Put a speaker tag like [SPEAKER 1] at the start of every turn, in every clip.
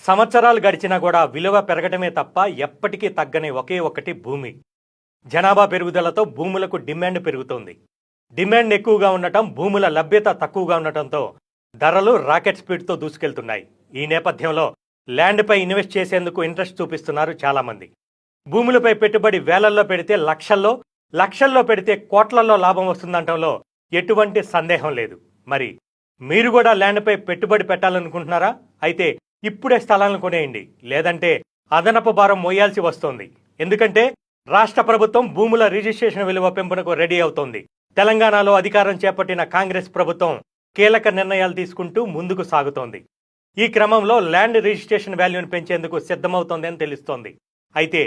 [SPEAKER 1] సంవత్సరాలు గడిచినా కూడా విలువ పెరగటమే తప్ప ఎప్పటికీ తగ్గని ఒకే ఒకటి భూమి. జనాభా పెరుగుదలతో భూములకు డిమాండ్ పెరుగుతోంది. డిమాండ్ ఎక్కువగా ఉండటం, భూముల లభ్యత తక్కువగా ఉండటంతో ధరలు రాకెట్ స్పీడ్తో దూసుకెళ్తున్నాయి. ఈ నేపథ్యంలో ల్యాండ్పై ఇన్వెస్ట్ చేసేందుకు ఇంట్రెస్ట్ చూపిస్తున్నారు చాలామంది. భూములపై పెట్టుబడి వేలల్లో పెడితే లక్షల్లో, లక్షల్లో పెడితే కోట్లలో లాభం వస్తుందంటంలో ఎటువంటి సందేహం లేదు. మరి మీరు కూడా ల్యాండ్పై పెట్టుబడి పెట్టాలనుకుంటున్నారా? అయితే ఇప్పుడే స్థలాలను కొనేయండి, లేదంటే అదనపు భారం మోయాల్సి వస్తోంది. ఎందుకంటే రాష్ట్ర ప్రభుత్వం భూముల రిజిస్ట్రేషన్ విలువ పెంపునకు రెడీ అవుతోంది. తెలంగాణలో అధికారం చేపట్టిన కాంగ్రెస్ ప్రభుత్వం కీలక నిర్ణయాలు తీసుకుంటూ ముందుకు సాగుతోంది. ఈ క్రమంలో ల్యాండ్ రిజిస్ట్రేషన్ వాల్యూను పెంచేందుకు సిద్ధమవుతోందని తెలుస్తోంది. అయితే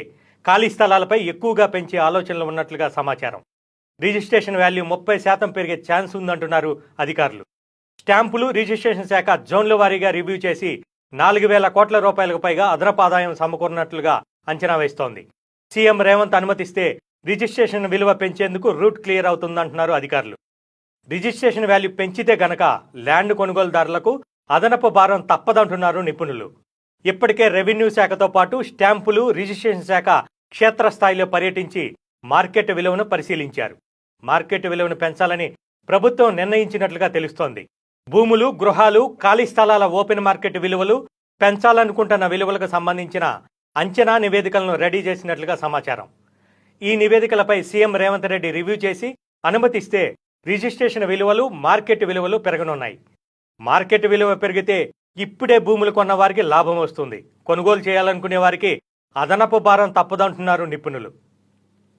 [SPEAKER 1] ఖాళీ స్థలాలపై ఎక్కువగా పెంచే ఆలోచనలు ఉన్నట్లుగా సమాచారం. రిజిస్ట్రేషన్ వాల్యూ 30% పెరిగే ఛాన్స్ ఉందంటున్నారు అధికారులు. స్టాంపులు రిజిస్ట్రేషన్ శాఖ జోన్ల వారీగా రివ్యూ చేసి 4,000 కోట్ల రూపాయలకు పైగా అదనపు ఆదాయం సమకూరినట్లుగా అంచనా వేస్తోంది. సీఎం రేవంత్ అనుమతిస్తే రిజిస్ట్రేషన్ విలువ పెంచేందుకు రూట్ క్లియర్ అవుతుందంటున్నారు అధికారులు. రిజిస్ట్రేషన్ వాల్యూ పెంచితే గనక ల్యాండ్ కొనుగోలుదారులకు అదనపు భారం తప్పదంటున్నారు నిపుణులు. ఇప్పటికే రెవెన్యూ శాఖతో పాటు స్టాంపులు రిజిస్ట్రేషన్ శాఖ క్షేత్రస్థాయిలో పర్యటించి మార్కెట్ విలువను పరిశీలించారు. మార్కెట్ విలువను పెంచాలని ప్రభుత్వం నిర్ణయించినట్లుగా తెలుస్తోంది. భూములు, గృహాలు, ఖాళీ స్థలాల ఓపెన్ మార్కెట్ విలువలు, పెంచాలనుకుంటున్న విలువలకు సంబంధించిన అంచనా నివేదికలను రెడీ చేసినట్లుగా సమాచారం. ఈ నివేదికలపై సీఎం రేవంత్ రెడ్డి రివ్యూ చేసి అనుమతిస్తే రిజిస్ట్రేషన్ విలువలు, మార్కెట్ విలువలు పెరగనున్నాయి. మార్కెట్ విలువ పెరిగితే ఇప్పుడే భూములు కొన్న వారికి లాభం వస్తుంది. కొనుగోలు చేయాలనుకునే వారికి అదనపు భారం తప్పదంటున్నారు నిపుణులు.